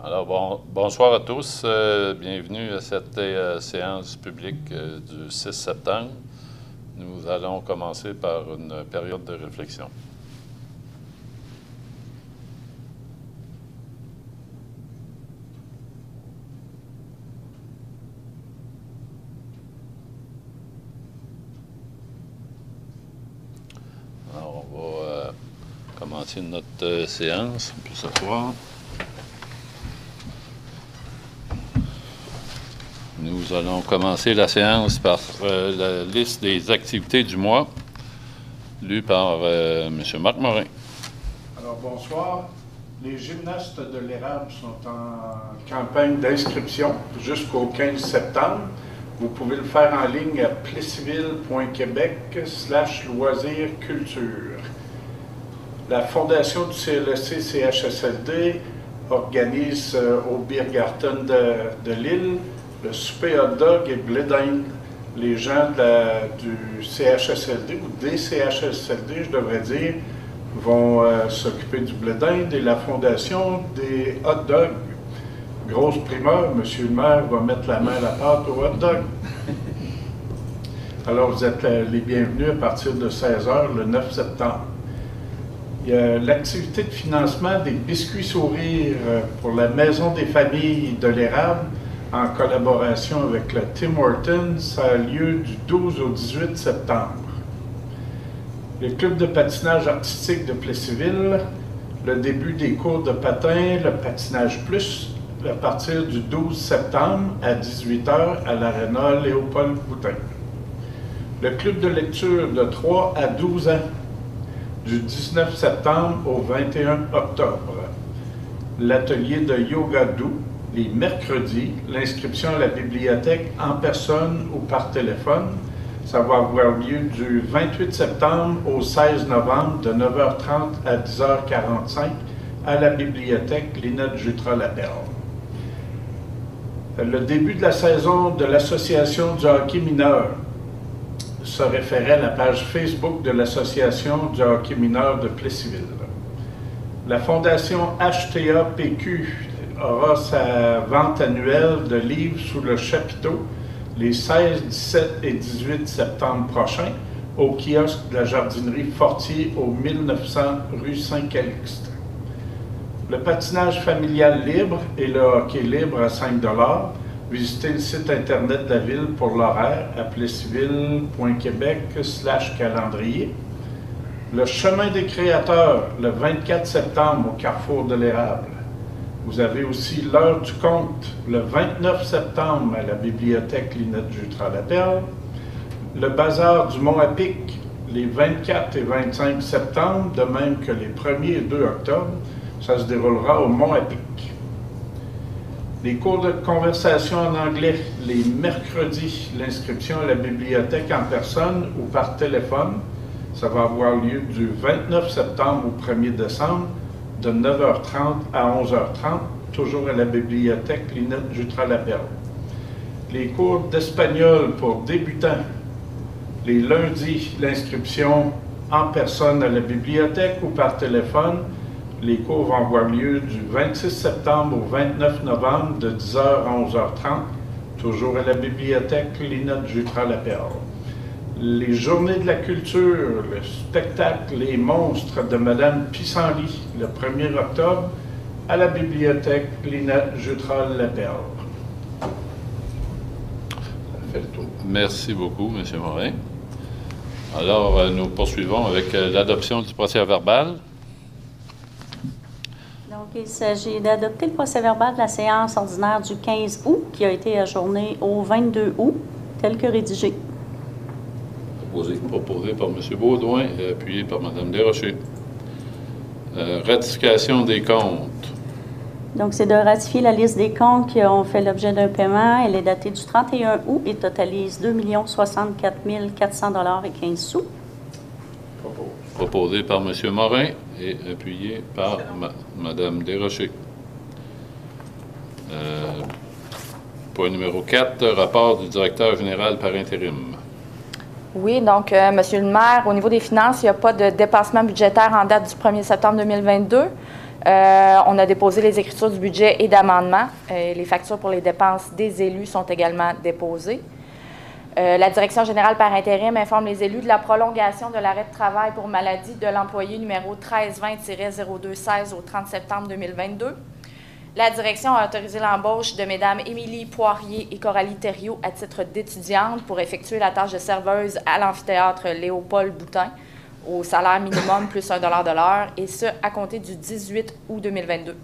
Alors, bonsoir à tous. Bienvenue à cette séance publique du 6 septembre. Nous allons commencer par une période de réflexion. Alors, on va commencer notre séance. On peut s'asseoir. Nous allons commencer la séance par la liste des activités du mois, lue par M. Marc Morin. Alors, bonsoir. Les gymnastes de l'Érable sont en campagne d'inscription jusqu'au 15 septembre. Vous pouvez le faire en ligne à plessisville.québec/loisirs-culture. La Fondation du CLSC-CHSLD organise au Biergarten de Lille le souper hot dog et blé d'Inde. Les gens du CHSLD, ou des CHSLD, je devrais dire, vont s'occuper du blé d'Inde et la fondation des hot dogs. Grosse primeur, M. le maire va mettre la main à la pâte au hot dog. Alors, vous êtes les bienvenus à partir de 16h le 9 septembre. Il y a l'activité de financement des biscuits sourires pour la Maison des familles de l'Érable, en collaboration avec le Tim Hortons. Ça a lieu du 12 au 18 septembre. Le club de patinage artistique de Plessisville, le début des cours de patin, le patinage plus, à partir du 12 septembre à 18h à l'Aréna Léopold Boutin. Le club de lecture de 3 à 12 ans, du 19 septembre au 21 octobre. L'atelier de yoga doux, les mercredis, l'inscription à la bibliothèque en personne ou par téléphone. Ça va avoir lieu du 28 septembre au 16 novembre de 9h30 à 10h45 à la bibliothèque Lynette Jutra-Lapelle. Le début de la saison de l'Association du hockey mineur se référait à la page Facebook de l'Association du hockey mineur de Plessisville. La Fondation HTAPQ aura sa vente annuelle de livres sous le chapiteau les 16, 17 et 18 septembre prochains au kiosque de la jardinerie Fortier au 1900 rue Saint-Calixte. Le patinage familial libre et le hockey libre à 5 $. Visitez le site Internet de la Ville pour l'horaire à plessisville.québec/calendrier. Le chemin des créateurs le 24 septembre au Carrefour de l'Érable. Vous avez aussi l'heure du conte le 29 septembre à la bibliothèque Lynette Jutra-Lapelle. Le bazar du Mont-à-Pic les 24 et 25 septembre, de même que les 1er et 2 octobre. Ça se déroulera au Mont-à-Pic. Les cours de conversation en anglais les mercredis. L'inscription à la bibliothèque en personne ou par téléphone. Ça va avoir lieu du 29 septembre au 1er décembre. De 9h30 à 11h30, toujours à la bibliothèque Lynette Jutra-Lapelle. Les cours d'espagnol pour débutants, les lundis, l'inscription en personne à la bibliothèque ou par téléphone. Les cours vont avoir lieu du 26 septembre au 29 novembre de 10h à 11h30, toujours à la bibliothèque Lynette Jutra-Lapelle. Les journées de la culture, le spectacle Les monstres de Mme Pissenlit, le 1er octobre, à la bibliothèque Lynette Jutra-Lapelle. Ça fait le tour. Merci beaucoup, M. Morin. Alors, nous poursuivons avec l'adoption du procès-verbal. Donc, il s'agit d'adopter le procès-verbal de la séance ordinaire du 15 août, qui a été ajournée au 22 août, tel que rédigé. Proposé par M. Baudouin et appuyé par Mme Desrochers. Ratification des comptes. Donc, c'est de ratifier la liste des comptes qui ont fait l'objet d'un paiement. Elle est datée du 31 août et totalise 2 064 400 $ et 15 sous. Proposé par M. Morin et appuyé par Mme Desrochers. Point numéro 4, rapport du directeur général par intérim. Oui, donc, Monsieur le maire, au niveau des finances, il n'y a pas de dépassement budgétaire en date du 1er septembre 2022. On a déposé les écritures du budget et d'amendements. Les factures pour les dépenses des élus sont également déposées. La Direction générale par intérim informe les élus de la prolongation de l'arrêt de travail pour maladie de l'employé numéro 1320-0216 au 30 septembre 2022. La direction a autorisé l'embauche de Mesdames Émilie Poirier et Coralie Thériault à titre d'étudiantes pour effectuer la tâche de serveuse à l'amphithéâtre Léopold Boutin au salaire minimum plus $1 de l'heure, et ce, à compter du 18 août 2022.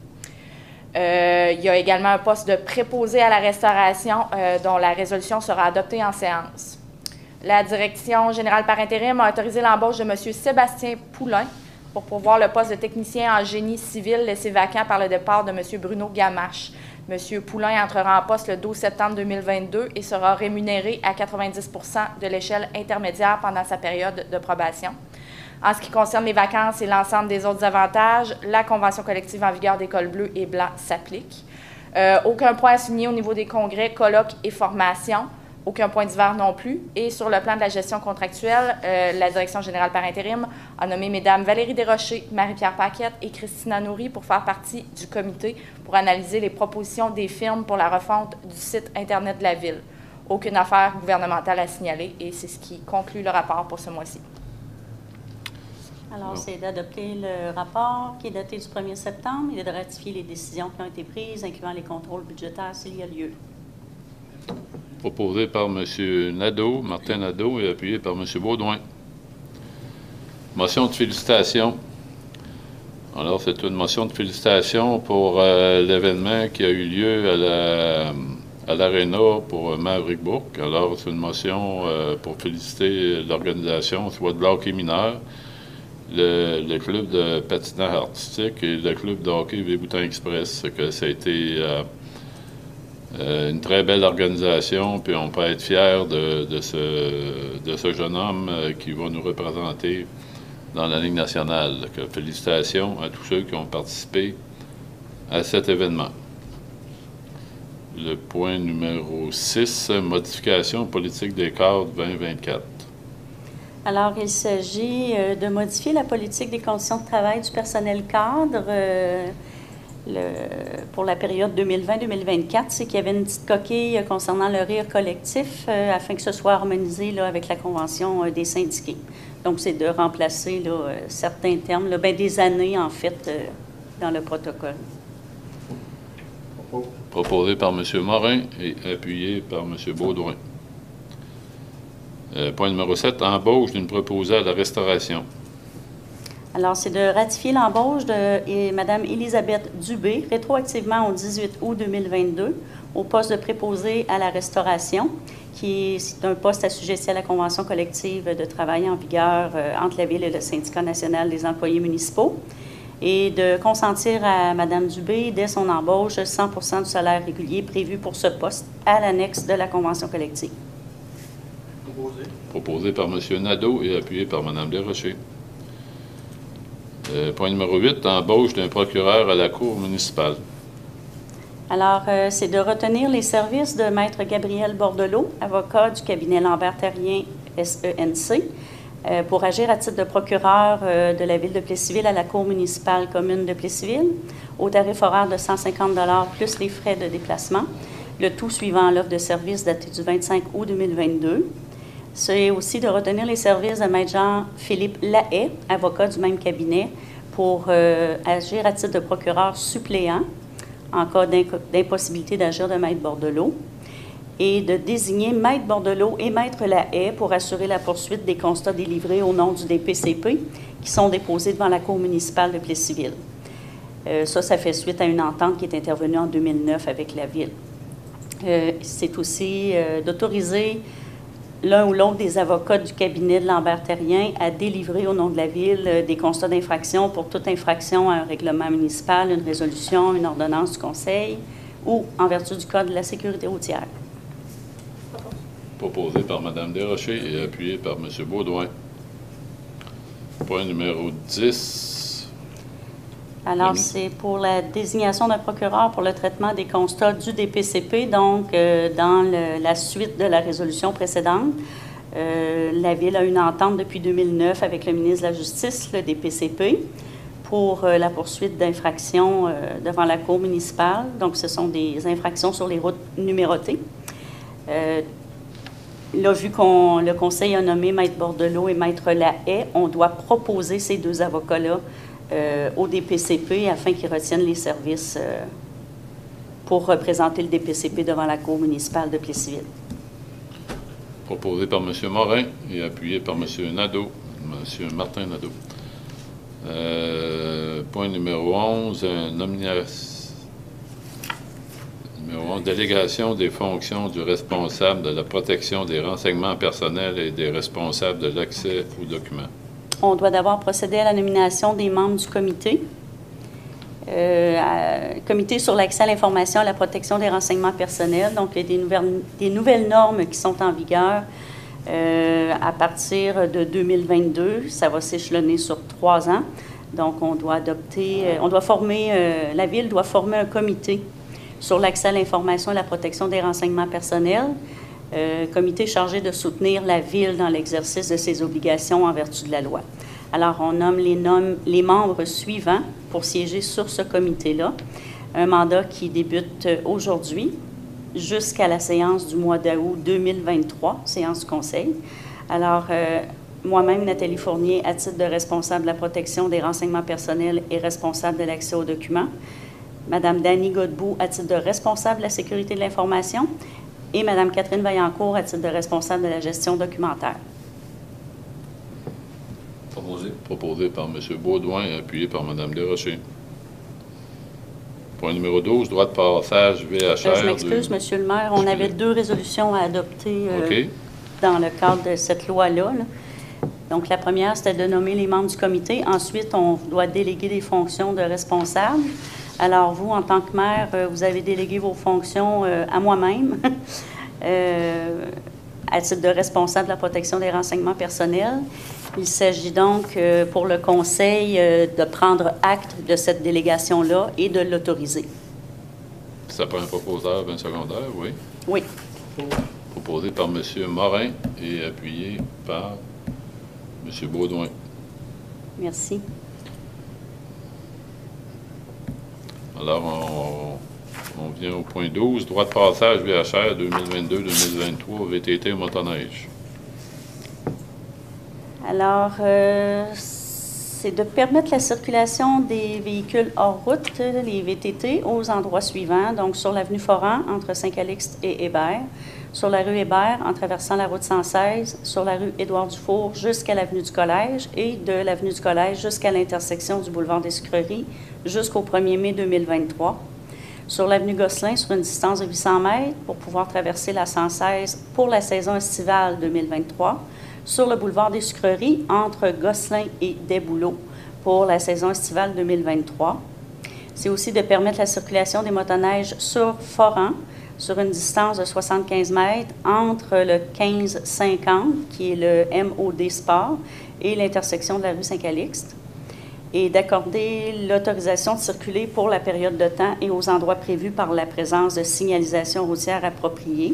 Il y a également un poste de préposé à la restauration dont la résolution sera adoptée en séance. La Direction générale par intérim a autorisé l'embauche de M. Sébastien Poulain pour pourvoir le poste de technicien en génie civil laissé vacant par le départ de M. Bruno Gamache. M. Poulain entrera en poste le 12 septembre 2022 et sera rémunéré à 90 % de l'échelle intermédiaire pendant sa période de probation. En ce qui concerne les vacances et l'ensemble des autres avantages, la convention collective en vigueur des cols bleus et blancs s'applique. Aucun point à souligner au niveau des congrès, colloques et formations. Aucun point d'hiver non plus. Et sur le plan de la gestion contractuelle, la Direction générale par intérim a nommé Mesdames Valérie Desrochers, Marie-Pierre Paquette et Christina Nourry pour faire partie du comité pour analyser les propositions des firmes pour la refonte du site Internet de la Ville. Aucune affaire gouvernementale à signaler, et c'est ce qui conclut le rapport pour ce mois-ci. Alors, c'est d'adopter le rapport qui est daté du 1er septembre et de ratifier les décisions qui ont été prises, incluant les contrôles budgétaires s'il y a lieu. Proposé par M. Nadeau, Martin Nadeau, et appuyé par M. Baudouin. Motion de félicitations. Alors, c'est une motion de félicitations pour l'événement qui a eu lieu à l'Arena pour Maverick Book. Alors, c'est une motion pour féliciter l'organisation, soit de l'hockey mineur, le club de patinage artistique et le club de hockey Véboutin Express, que ça a été une très belle organisation, puis on peut être fiers de ce jeune homme qui va nous représenter dans la Ligue nationale. Donc, félicitations à tous ceux qui ont participé à cet événement. Le point numéro 6, modification politique des cadres 2024. Alors, il s'agit de modifier la politique des conditions de travail du personnel cadre pour la période 2020-2024. C'est qu'il y avait une petite coquille concernant le rire collectif afin que ce soit harmonisé là, avec la convention des syndiqués. Donc, c'est de remplacer là, certains termes, là, des années en fait, dans le protocole. Proposé par M. Morin et appuyé par M. Baudouin. Point numéro 7, embauche d'une préposée à la restauration. Alors, c'est de ratifier l'embauche de Mme Élisabeth Dubé, rétroactivement au 18 août 2022, au poste de préposé à la restauration, c'est un poste assujetti à la convention collective de travail en vigueur entre la Ville et le Syndicat national des employés municipaux, et de consentir à Mme Dubé, dès son embauche, 100 % du salaire régulier prévu pour ce poste à l'annexe de la convention collective. Proposé par M. Nadeau et appuyé par Mme Desrochers. Point numéro 8, embauche d'un procureur à la Cour municipale. Alors, c'est de retenir les services de Maître Gabriel Bordelot, avocat du cabinet Lambert-Terrien SENC, pour agir à titre de procureur de la Ville de Plessisville à la Cour municipale commune de Plessisville, au tarif horaire de 150 $ plus les frais de déplacement, le tout suivant l'offre de service datée du 25 août 2022. C'est aussi de retenir les services de Maître Jean-Philippe Lahaye, avocat du même cabinet, pour agir à titre de procureur suppléant en cas d'impossibilité d'agir de Maître Bordelot, et de désigner Maître Bordelot et Maître Lahaye pour assurer la poursuite des constats délivrés au nom du DPCP qui sont déposés devant la Cour municipale de Plessisville. Ça fait suite à une entente qui est intervenue en 2009 avec la Ville. C'est aussi d'autoriser l'un ou l'autre des avocats du cabinet de Lambert-Terrien à délivrer au nom de la Ville des constats d'infraction pour toute infraction à un règlement municipal, une résolution, une ordonnance du Conseil ou en vertu du Code de la sécurité routière. Proposé par Mme Desrochers et appuyé par M. Baudouin. Point numéro 10. Alors, c'est pour la désignation d'un procureur pour le traitement des constats du DPCP, donc dans la suite de la résolution précédente. La Ville a une entente depuis 2009 avec le ministre de la Justice, le DPCP, pour la poursuite d'infractions devant la Cour municipale. Donc, ce sont des infractions sur les routes numérotées. Là, vu que le Conseil a nommé Maître Bordelot et Maître Lahaye, on doit proposer ces deux avocats-là au DPCP afin qu'ils retiennent les services pour représenter le DPCP devant la Cour municipale de Plessisville. Proposé par M. Morin et appuyé par M. Nadeau, M. Martin Nadeau. Point numéro 11, numéro 11, délégation des fonctions du responsable de la protection des renseignements personnels et des responsables de l'accès aux documents. On doit d'abord procéder à la nomination des membres du comité. Comité sur l'accès à l'information et à la protection des renseignements personnels. Donc, il y a des nouvelles normes qui sont en vigueur à partir de 2022. Ça va s'échelonner sur 3 ans. Donc, on doit la Ville doit former un comité sur l'accès à l'information et à la protection des renseignements personnels. Comité chargé de soutenir la Ville dans l'exercice de ses obligations en vertu de la loi. Alors, on nomme les membres suivants pour siéger sur ce comité-là. Un mandat qui débute aujourd'hui jusqu'à la séance du mois d'août 2023, séance du Conseil. Alors, moi-même, Nathalie Fournier, à titre de responsable de la protection des renseignements personnels et responsable de l'accès aux documents. Madame Dany Godbout, à titre de responsable de la sécurité de l'information. Et Madame Catherine Vaillancourt, à titre de responsable de la gestion documentaire. Proposé par M. Baudouin et appuyé par Mme Desrochers. Point numéro 12, droit de passage VHR. Je m'excuse, M. le maire, on avait 2 résolutions à adopter dans le cadre de cette loi-là. Donc, la première, c'était de nommer les membres du comité. Ensuite, on doit déléguer des fonctions de responsable. Alors, vous, en tant que maire, vous avez délégué vos fonctions à moi-même, à titre de responsable de la protection des renseignements personnels. Il s'agit donc pour le Conseil de prendre acte de cette délégation-là et de l'autoriser. Ça prend un proposeur 20 secondaire, oui. Oui. Proposé par M. Morin et appuyé par M. Baudouin. Merci. Alors, on vient au point 12, droit de passage VHR 2022-2023, VTT motoneige. Alors, c'est de permettre la circulation des véhicules hors route, les VTT, aux endroits suivants, donc sur l'avenue Foran, entre Saint-Calixte et Hébert, sur la rue Hébert, en traversant la route 116, sur la rue Édouard-Dufour jusqu'à l'avenue du Collège et de l'avenue du Collège jusqu'à l'intersection du boulevard des Sucreries jusqu'au 1er mai 2023. Sur l'avenue Gosselin, sur une distance de 800 mètres, pour pouvoir traverser la 116 pour la saison estivale 2023. Sur le boulevard des Sucreries, entre Gosselin et Desbouleaux, pour la saison estivale 2023. C'est aussi de permettre la circulation des motoneiges sur Foran, sur une distance de 75 mètres, entre le 1550, qui est le MOD Sport, et l'intersection de la rue Saint-Calixte, et d'accorder l'autorisation de circuler pour la période de temps et aux endroits prévus par la présence de signalisation routière appropriée,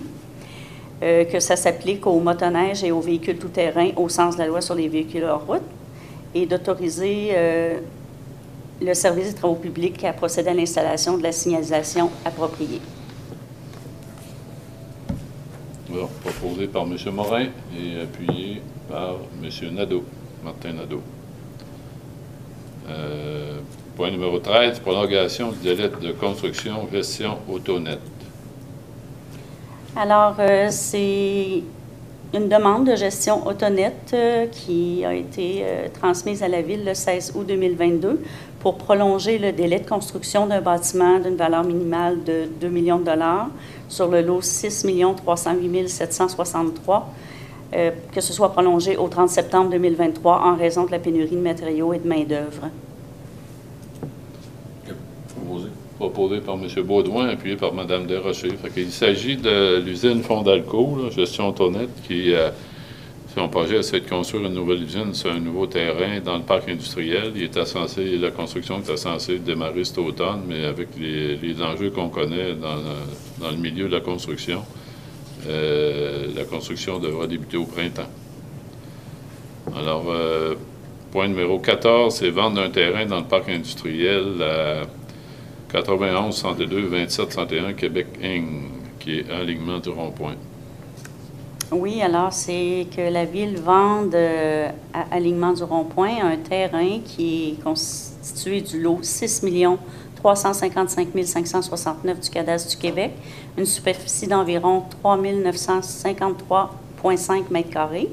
que ça s'applique aux motoneiges et aux véhicules tout-terrain au sens de la loi sur les véhicules hors route, et d'autoriser le service des travaux publics à procéder à l'installation de la signalisation appropriée. Alors, proposé par M. Morin et appuyé par M. Nadeau, Martin Nadeau. Point numéro 13, prolongation du délai de construction, gestion Autonet. Alors, c'est une demande de gestion Autonet qui a été transmise à la Ville le 16 août 2022 pour prolonger le délai de construction d'un bâtiment d'une valeur minimale de 2 millions de dollars sur le lot 6 308 763, que ce soit prolongé au 30 septembre 2023 en raison de la pénurie de matériaux et de main-d'œuvre. Proposé par M. Baudouin, appuyé par Mme Desrochers. Il s'agit de l'usine Fondalco, gestion Autonet, qui, son projet, c'est de construire une nouvelle usine sur un nouveau terrain dans le parc industriel. La construction était censée démarrer cet automne, mais avec les enjeux qu'on connaît dans le milieu de la construction devra débuter au printemps. Alors, Point numéro 14, c'est vente d'un terrain dans le parc industriel à 91 62 27 61 Québec Inc., qui est alignement du rond-point. Oui, alors c'est que la Ville vende à alignement du rond-point un terrain qui est constitué du lot 6 355 569 du cadastre du Québec, une superficie d'environ 3 953,5 m².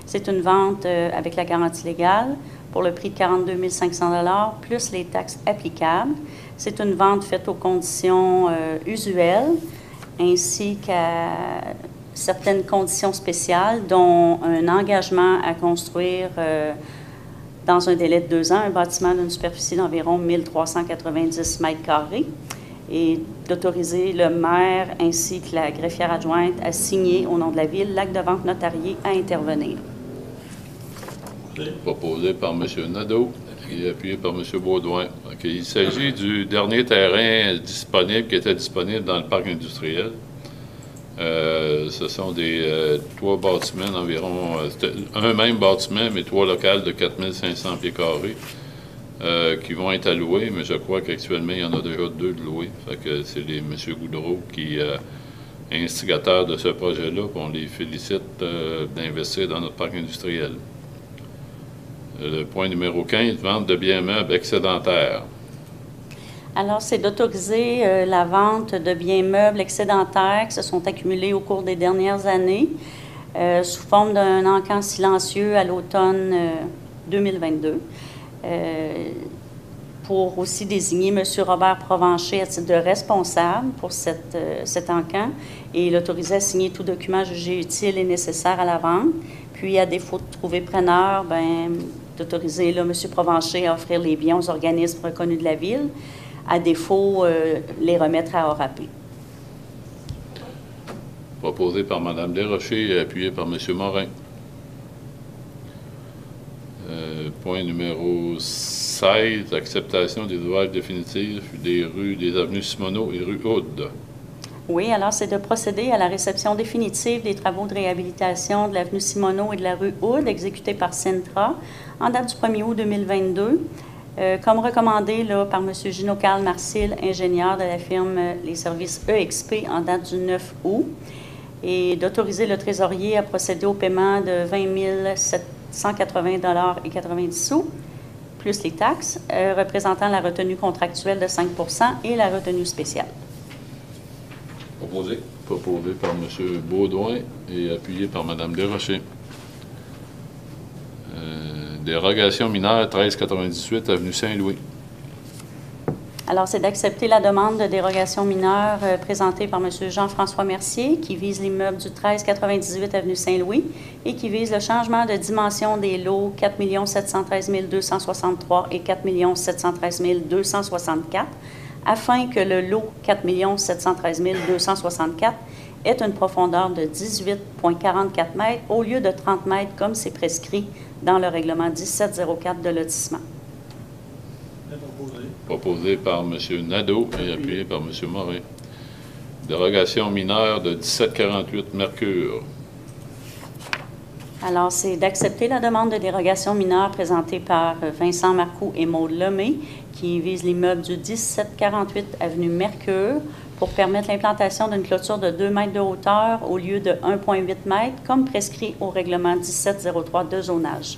C'est une vente avec la garantie légale pour le prix de 42 500 $ plus les taxes applicables. C'est une vente faite aux conditions usuelles ainsi qu'à certaines conditions spéciales, dont un engagement à construire dans un délai de 2 ans un bâtiment d'une superficie d'environ 1390 m² et d'autoriser le maire ainsi que la greffière adjointe à signer au nom de la Ville l'acte de vente notarié à intervenir. Proposé par M. Nadeau et appuyé par M. Baudouin. Okay. Il s'agit du dernier terrain disponible qui était disponible dans le parc industriel. Ce sont des 3 bâtiments d'environ, un même bâtiment, mais 3 locales de 4500 pieds carrés qui vont être alloués, mais je crois qu'actuellement, il y en a déjà 2 de loués. Fait que c'est M. Goudreau qui est instigateur de ce projet-là, puis on les félicite d'investir dans notre parc industriel. Le point numéro 15, vente de biens meubles excédentaires. Alors, c'est d'autoriser la vente de biens meubles excédentaires qui se sont accumulés au cours des dernières années sous forme d'un encan silencieux à l'automne 2022 pour aussi désigner M. Robert Provencher à titre de responsable pour cet encan et l'autoriser à signer tout document jugé utile et nécessaire à la vente. Puis, à défaut de trouver preneur, d'autoriser M. Provencher à offrir les biens aux organismes reconnus de la Ville. À défaut, les remettre à ORAP. Proposé par Mme Desrochers et appuyé par M. Morin. Point numéro 16, acceptation des ouvrages définitifs des avenues Simoneau et rue Houde. Oui, alors c'est de procéder à la réception définitive des travaux de réhabilitation de l'avenue Simoneau et de la rue Houde exécutés par Cintra en date du 1er août 2022. Comme recommandé là, par M. Gino-Carl Marcil, ingénieur de la firme Les Services EXP en date du 9 août, et d'autoriser le trésorier à procéder au paiement de 20 780 $ et 90 sous, plus les taxes, représentant la retenue contractuelle de 5 % et la retenue spéciale. Proposé. Proposé par M. Baudouin et appuyé par Mme Desrochers. Dérogation mineure 1398, avenue Saint-Louis. Alors, c'est d'accepter la demande de dérogation mineure présentée par M. Jean-François Mercier, qui vise l'immeuble du 1398 avenue Saint-Louis et qui vise le changement de dimension des lots 4 713 263 et 4 713 264, afin que le lot 4 713 264 ait une profondeur de 18,44 mètres au lieu de 30 mètres comme c'est prescrit dans le règlement 1704 de lotissement. Proposé par M. Nadeau et appuyé par M. Morin. Dérogation mineure de 1748 Mercure. Alors, c'est d'accepter la demande de dérogation mineure présentée par Vincent Marcoux et Maude Lemay, qui vise l'immeuble du 1748 avenue Mercure pour permettre l'implantation d'une clôture de 2 mètres de hauteur au lieu de 1,8 mètres, comme prescrit au règlement 1703 de zonage.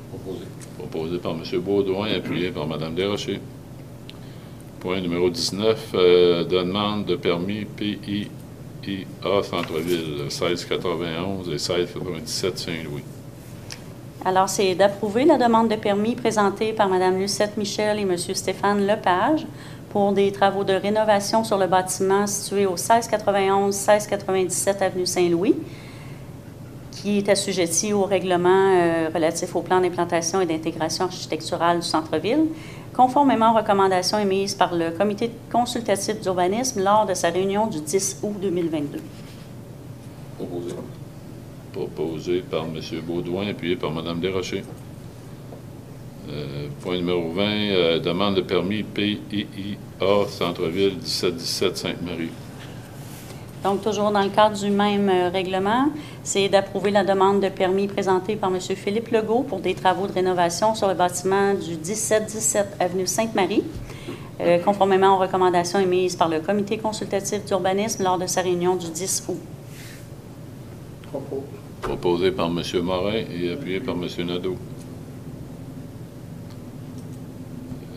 Proposé. Proposé par M. Baudouin, appuyé par Mme Desrochers. Point numéro 19, demande de permis PIA Centre-Ville, 1691 et 1697 Saint-Louis. Alors, c'est d'approuver la demande de permis présentée par Mme Lucette Michel et M. Stéphane Lepage pour des travaux de rénovation sur le bâtiment situé au 1691-1697 avenue Saint-Louis, qui est assujetti au règlement relatif au plan d'implantation et d'intégration architecturale du centre-ville, conformément aux recommandations émises par le Comité consultatif d'urbanisme lors de sa réunion du 10 août 2022. Proposé. Proposé par M. Baudouin, appuyé par Mme Desrochers. Point numéro 20, demande de permis PIA Centre-Ville 1717 Sainte-Marie. Donc, toujours dans le cadre du même règlement, c'est d'approuver la demande de permis présentée par M. Philippe Legault pour des travaux de rénovation sur le bâtiment du 1717 avenue Sainte-Marie, conformément aux recommandations émises par le Comité consultatif d'urbanisme lors de sa réunion du 10 août. Proposé par M. Morin et appuyé par M. Nadeau.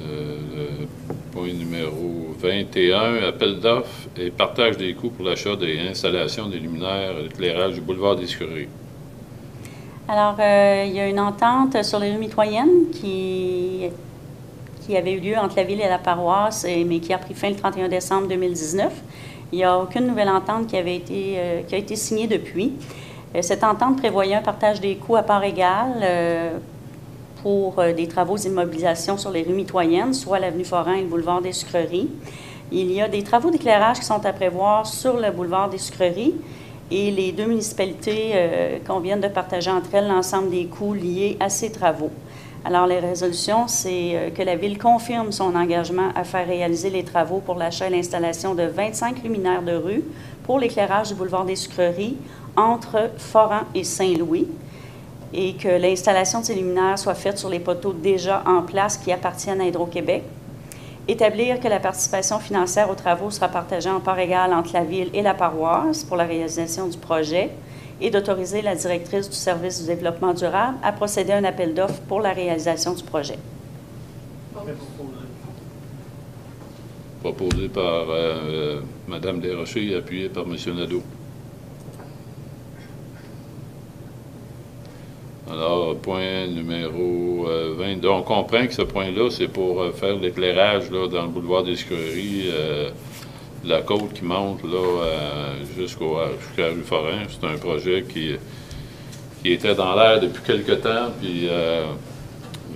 Le point numéro 21, appel d'offres et partage des coûts pour l'achat et installation des luminaires et l'éclairage du boulevard des Sucreries. Alors, il y a une entente sur les rues mitoyennes qui avait eu lieu entre la ville et la paroisse, mais qui a pris fin le 31 décembre 2019. Il n'y a aucune nouvelle entente qui a été signée depuis. Cette entente prévoyait un partage des coûts à part égale pour des travaux d'immobilisation sur les rues mitoyennes, soit l'avenue Forain et le boulevard des Sucreries. Il y a des travaux d'éclairage qui sont à prévoir sur le boulevard des Sucreries et les deux municipalités conviennent de partager entre elles l'ensemble des coûts liés à ces travaux. Alors, les résolutions, c'est que la Ville confirme son engagement à faire réaliser les travaux pour l'achat et l'installation de 25 luminaires de rue pour l'éclairage du boulevard des Sucreries entre Foran et Saint-Louis et que l'installation de ces luminaires soit faite sur les poteaux déjà en place qui appartiennent à Hydro-Québec. Établir que la participation financière aux travaux sera partagée en part égale entre la Ville et la paroisse pour la réalisation du projet et d'autoriser la directrice du service du développement durable à procéder à un appel d'offres pour la réalisation du projet. Proposé par Mme Desrochers et appuyé par M. Nadeau. Alors, point numéro 22. On comprend que ce point-là, c'est pour faire l'éclairage dans le boulevard des Sucreries, la côte qui monte jusqu'à la rue Forain. C'est un projet qui était dans l'air depuis quelque temps, puis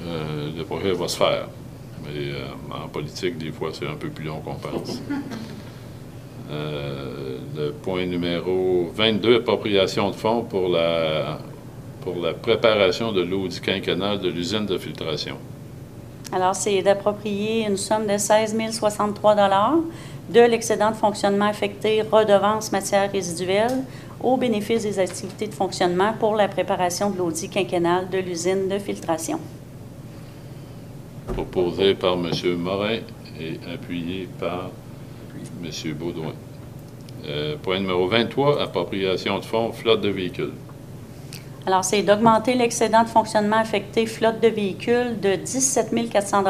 le projet va se faire. Mais en politique, des fois, c'est un peu plus long qu'on pense. Le point numéro 22, appropriation de fonds pour la préparation de l'audit quinquennal de l'usine de filtration. Alors, c'est d'approprier une somme de 16 063 de l'excédent de fonctionnement affecté redevance matières résiduelles au bénéfice des activités de fonctionnement pour la préparation de l'audit quinquennal de l'usine de filtration. Proposé par M. Morin et appuyé par M. Baudouin. Point numéro 23, appropriation de fonds, flotte de véhicules. Alors, c'est d'augmenter l'excédent de fonctionnement affecté flotte de véhicules de 17 400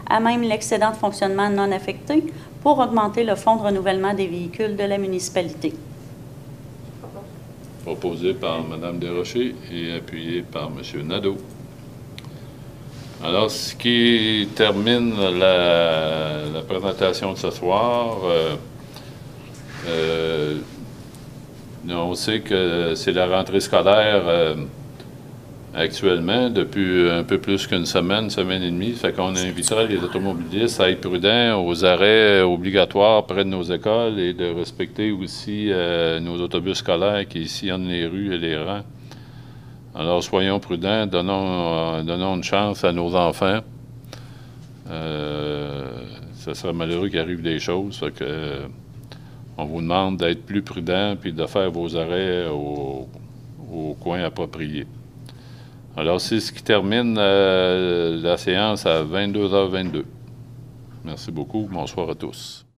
à même l'excédent de fonctionnement non affecté pour augmenter le fonds de renouvellement des véhicules de la municipalité. Proposé par Mme Desrochers et appuyé par M. Nadeau. Alors, ce qui termine la présentation de ce soir, on sait que c'est la rentrée scolaire actuellement, depuis un peu plus qu'une semaine et demie. Fait qu'on invitera les automobilistes à être prudents aux arrêts obligatoires près de nos écoles et de respecter aussi nos autobus scolaires qui sillonnent les rues et les rangs. Alors, soyons prudents, donnons une chance à nos enfants. Ça serait malheureux qu'il arrive des choses. Fait que, on vous demande d'être plus prudent puis de faire vos arrêts au coin approprié. Alors, c'est ce qui termine la séance à 22h22. Merci beaucoup. Bonsoir à tous.